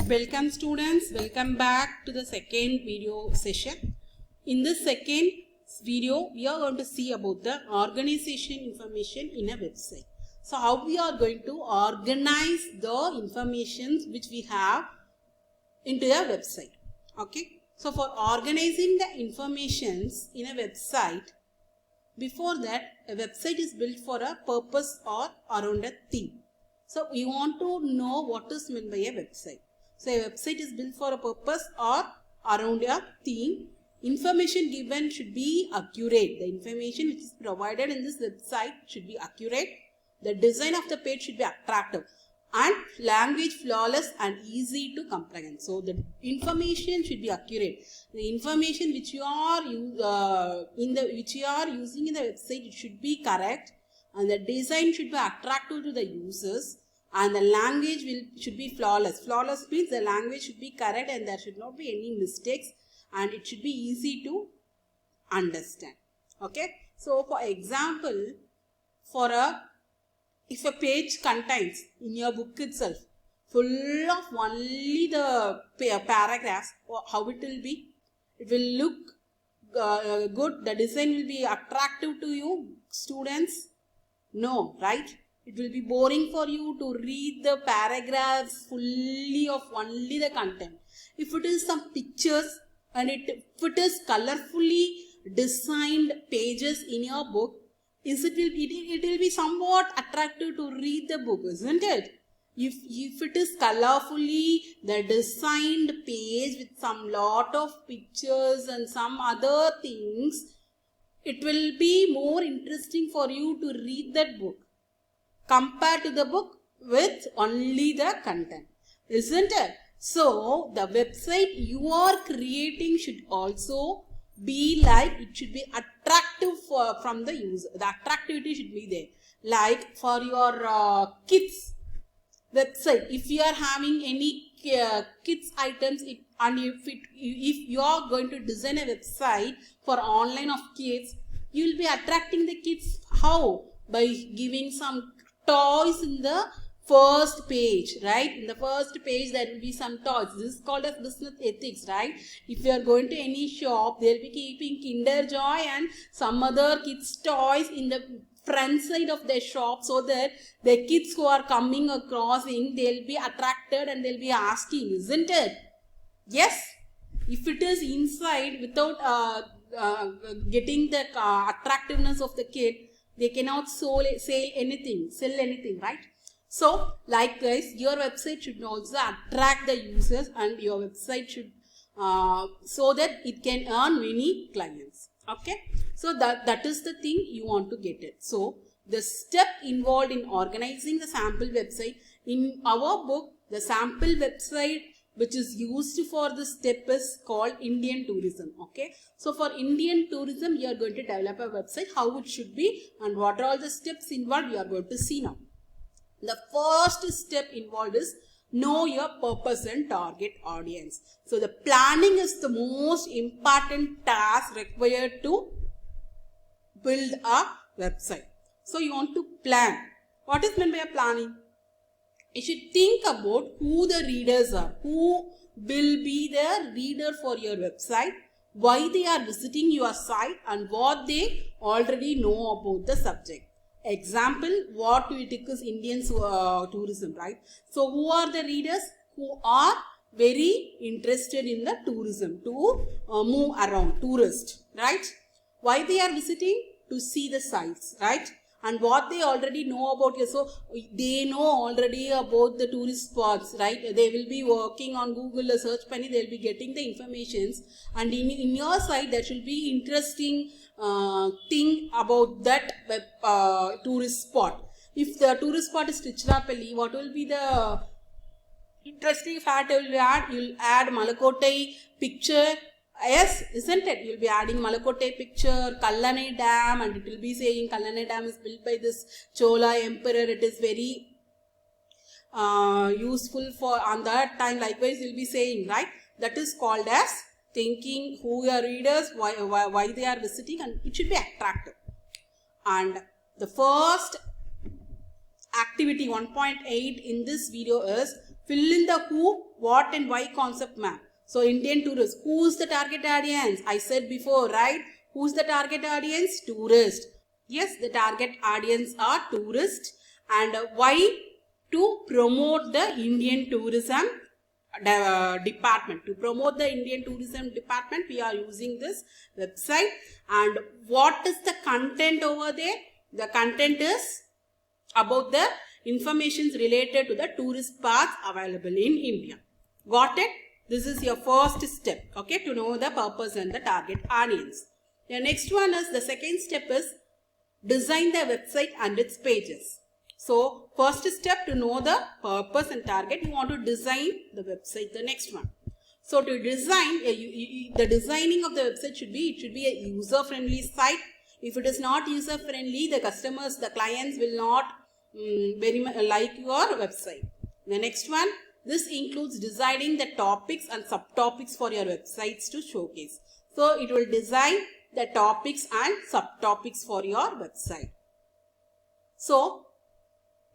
Welcome students, welcome back to the second video session. In this second video, we are going to see about the organization information in a website. So how we are going to organize the information which we have into a website. Okay. So for organizing the informations in a website, before that a website is built for a purpose or around a theme. So we want to know what is meant by a website. So a website is built for a purpose or around a theme. Information given should be accurate. The information which is provided in this website should be accurate. The design of the page should be attractive and language flawless and easy to comprehend. So the information should be accurate. The information which you are using in the website, it should be correct, and the design should be attractive to the users, and the language should be flawless. Flawless means the language should be correct and there should not be any mistakes, and it should be easy to understand. Okay. So for example, if a page contains in your book itself full of only the paragraphs, how it will be? It will look good. The design will be attractive to you students? No, right? It will be boring for you to read the paragraphs fully of only the content. If it is some pictures and if it is colorfully designed pages in your book, it will be somewhat attractive to read the book, isn't it? If it is colorfully the designed page with some lot of pictures and some other things, it will be more interesting for you to read that book compared to the book with only the content, isn't it? So the website you are creating should also be like, it should be attractive from the user. The attractivity should be there. Like for your kids website, if you are having any kids items, if you are going to design a website for online of kids, you will be attracting the kids. How? By giving some toys in the first page, right? In the first page there will be some toys. This is called as business ethics, right? If you are going to any shop, they will be keeping Kinder Joy and some other kids toys in the front side of their shop, so that the kids who are coming across they will be attracted and they will be asking, isn't it? Yes. If it is inside without getting the attractiveness of the kid, they cannot sell anything, right? So likewise, your website should also attract the users, and your website should so that it can earn many clients. Okay. So that is the thing you want to get it. So the step involved in organizing the sample website, in our book, the sample website which is used for this step is called Indian tourism. Okay. So for Indian tourism, you are going to develop a website, how it should be and what are all the steps involved, you are going to see now. The first step involved is know your purpose and target audience. So the planning is the most important task required to build a website. So you want to plan. What is meant by a planning? You should think about who the readers are, who will be the reader for your website, why they are visiting your site, and what they already know about the subject. Example, what we take is Indian tourism, right? So who are the readers? Who are very interested in the tourism, to move around, tourist, right? Why they are visiting? To see the sites, right? And what they already know about you. So they know already about the tourist spots, right? They will be working on Google or search penny, they will be getting the informations, and in your site there should be interesting thing about that tourist spot. If the tourist spot is Tiruchirappalli, what will be the interesting fact you will add? You will add Malakottai picture. Yes, isn't it? You will be adding Malakottai picture, Kallanai Dam, and it will be saying Kallanai Dam is built by this Chola emperor. It is very useful for on that time. Likewise, you will be saying, right? That is called as thinking who your readers, why they are visiting, and it should be attractive. And the first activity 1.8 in this video is Fill in the who, what and why concept map. So Indian tourists, who's the target audience? I said before, right? Who's the target audience? Tourist. Yes, the target audience are tourists. And why? To promote the Indian tourism department. To promote the Indian tourism department, we are using this website. And what is the content over there? The content is about the informations related to the tourist spots available in India. Got it? This is your first step, okay, to know the purpose and the target audience. The next one is, the second step is design the website and its pages. So, first step, to know the purpose and target, you want to design the website, the next one. So, to design, the designing of the website should be a user-friendly site. If it is not user-friendly, the customers, the clients will not very much like your website. The next one, this includes designing the topics and subtopics for your websites to showcase. So, it will design the topics and subtopics for your website. So,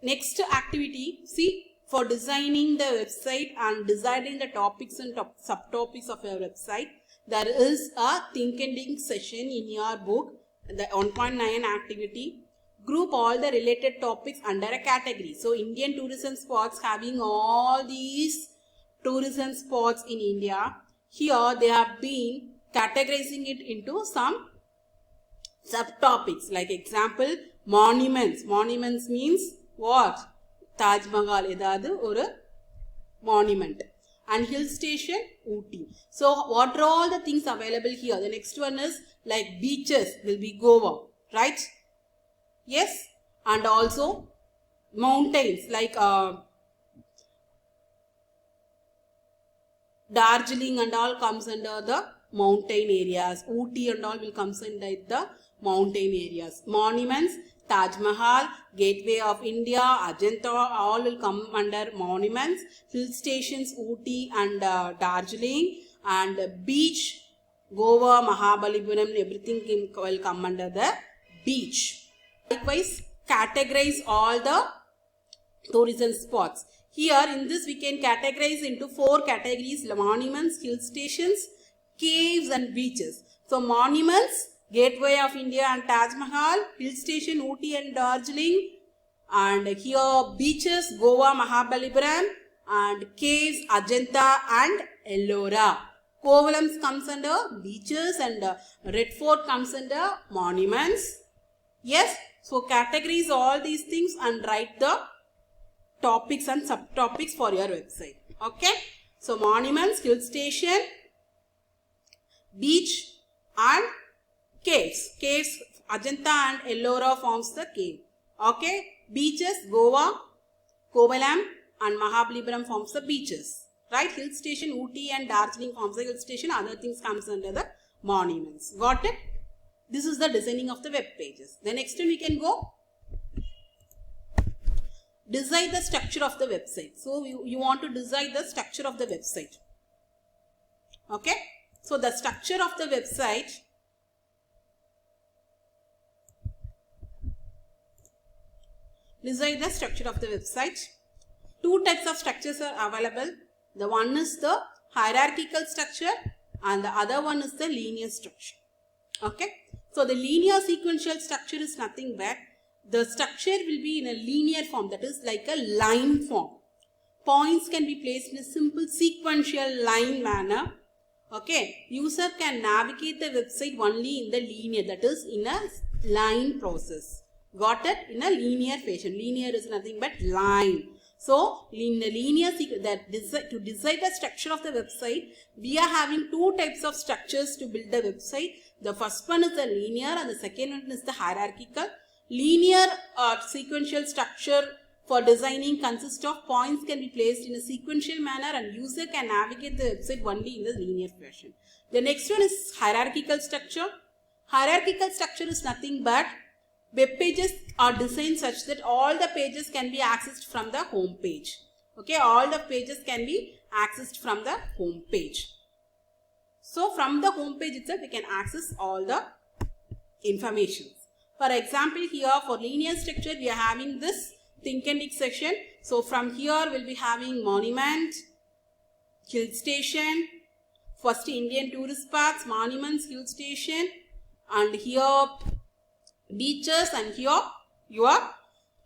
next activity, see, for designing the website and deciding the topics and subtopics of your website, there is a think and think session in your book, the 1.9 activity. Group all the related topics under a category. So, Indian tourism spots, having all these tourism spots in India, here they have been categorizing it into some subtopics. Like example, monuments. Monuments means what? Taj Mahal edadu oru monument. And hill station, Ooty. So, what are all the things available here? The next one is like beaches will be Goa, right? Yes, and also mountains like Darjeeling and all comes under the mountain areas. Ooty and all will comes under the mountain areas. Monuments, Taj Mahal, Gateway of India, Ajanta, all will come under monuments. Hill stations, Ooty and Darjeeling, and beach, Goa, Mahabalipuram, everything will come under the beach. Likewise, categorize all the tourism spots. Here in this we can categorize into 4 categories: monuments, hill stations, caves and beaches. So monuments, Gateway of India and Taj Mahal, hill station Ooty and Darjeeling, and here beaches Goa, Mahabalipuram, and caves Ajanta and Ellora. Kovalam comes under beaches and Red Fort comes under monuments. Yes, so categorize all these things and write the topics and subtopics for your website. Okay, so monuments, hill station, beach and caves. Caves, Ajanta and Ellora forms the cave. Okay, beaches, Goa, Kovalam and Mahabalipuram forms the beaches. Right, hill station, Ooty and Darjeeling forms the hill station. Other things comes under the monuments. Got it? This is the designing of the web pages. The next one we can go. Design the structure of the website. So, you want to design the structure of the website. Okay. So, the structure of the website. Design the structure of the website. 2 types of structures are available. The one is the hierarchical structure and the other one is the linear structure. Okay. So, the linear sequential structure is nothing but the structure will be in a linear form, that is like a line form. Points can be placed in a simple sequential line manner. Okay. User can navigate the website only in the linear, that is in a line process. Got it? In a linear fashion. Linear is nothing but line. So, in the linear to design the structure of the website, we are having 2 types of structures to build the website. The first one is the linear and the second one is the hierarchical. Linear sequential structure for designing consists of points can be placed in a sequential manner and user can navigate the website only in the linear fashion. The next one is hierarchical structure. Hierarchical structure is nothing but web pages are designed such that all the pages can be accessed from the home page. Okay, all the pages can be accessed from the home page. So, from the home page itself, we can access all the information. For example, here for linear structure, we are having this think and think section. So from here we'll be having monument, hill station, first Indian tourist spots, monuments, hill station, and here beaches, and here your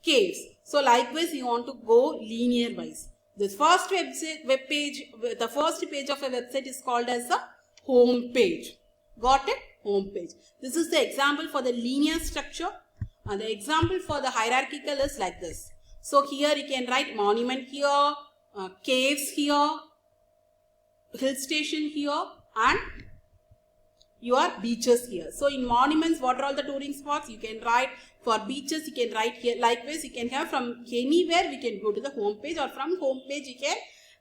caves. So likewise you want to go linear wise. The first web page of a website is called as the home page. Got it? Home page. This is the example for the linear structure, and the example for the hierarchical is like this. So here you can write monument here, caves here, hill station here, and your beaches here. So in monuments, what are all the touring spots? You can write. For beaches, you can write here. Likewise, you can have from anywhere we can go to the home page, or from home page you can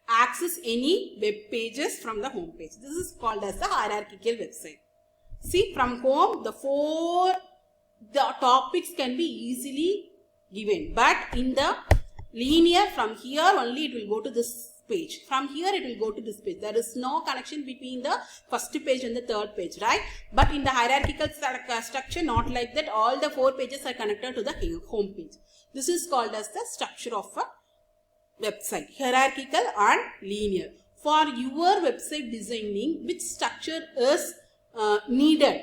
access any web pages from the home page. This is called as the hierarchical website. See, from home, the topics can be easily given, but in the linear, from here only it will go to this page. From here it will go to this page. There is no connection between the first page and the third page, right? But in the hierarchical structure, not like that. All the 4 pages are connected to the home page. This is called as the structure of a website, hierarchical and linear. For your website designing, which structure is needed?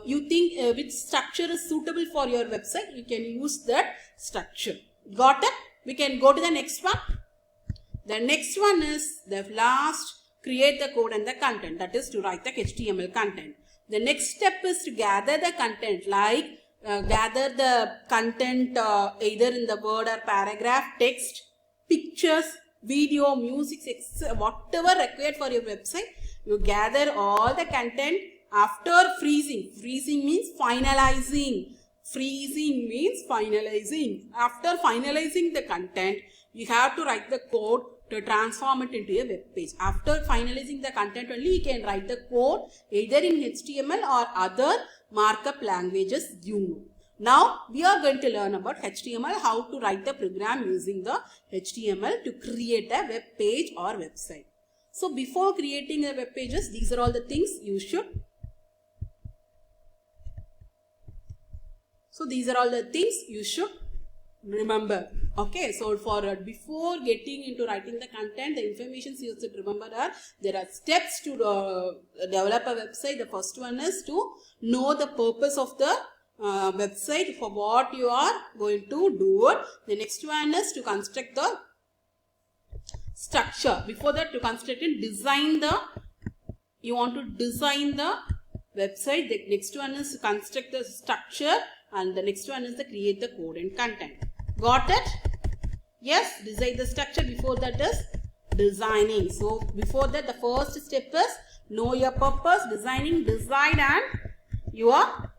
You think which structure is suitable for your website? You can use that structure. Got it? We can go to the next one. The next one is the last, create the code and the content, that is to write the HTML content. The next step is to gather the content, like gather the content either in the word or paragraph, text, pictures, video, music, whatever required for your website. You gather all the content after freezing. Freezing means finalizing. Freezing means finalizing. After finalizing the content, you have to write the code to transform it into a web page. After finalizing the content only, you can write the code either in HTML or other markup languages you know. Now, we are going to learn about HTML, how to write the program using the HTML to create a web page or website. So, before creating a web pages, these are all the things you should. So, these are all the things you should remember. Okay, so for before getting into writing the content, the information you should remember are, there are steps to develop a website. The first one is to know the purpose of the website, for what you are going to do it. The next one is to construct the structure. Before that, to construct and design the, you want to design the website. The next one is to construct the structure, and the next one is to create the code and content. Got it? Yes, design the structure. Before that is designing. So before that, the first step is know your purpose, designing, design, and you are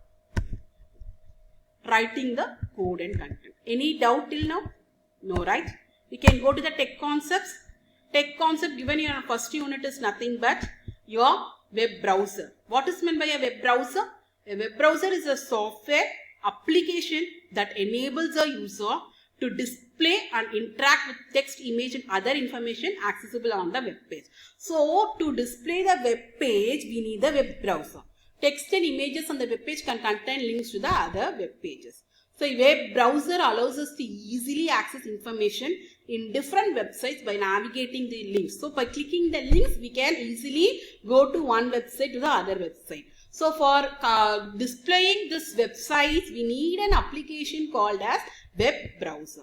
writing the code and content. Any doubt till now? No, right? We can go to the tech concepts. Tech concept given in your first unit is nothing but your web browser. What is meant by a web browser? A web browser is a software application that enables a user to display and interact with text, image, and other information accessible on the web page. So, to display the web page, we need the web browser. Text and images on the web page can contain links to the other web pages. So, a web browser allows us to easily access information in different websites by navigating the links. So, by clicking the links, we can easily go to one website to the other website. So, for displaying this website, we need an application called as web browser.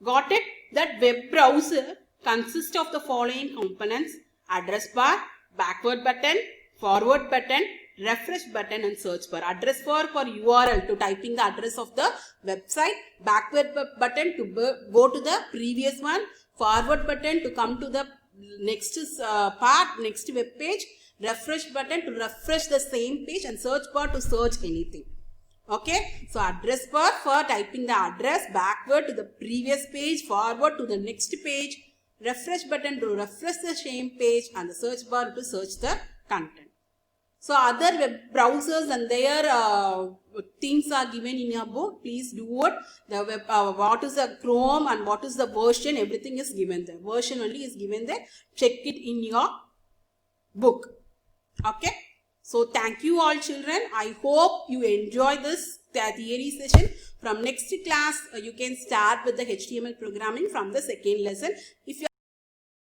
Got it? That web browser consists of the following components: address bar, backward button, forward button, refresh button, and search bar. Address bar for URL, to typing the address of the website, backward button to go to the previous one, forward button to come to the next next web page, refresh button to refresh the same page, and search bar to search anything. Okay, so address bar for typing the address, backward to the previous page, forward to the next page, refresh button to refresh the same page, and the search bar to search the content. So other web browsers and their things are given in your book. Please do it. The web, what is the Chrome and what is the version, everything is given there. Version only is given there. Check it in your book. Okay. So thank you all children. I hope you enjoy this theory session. From next class, you can start with the HTML programming from the second lesson. If you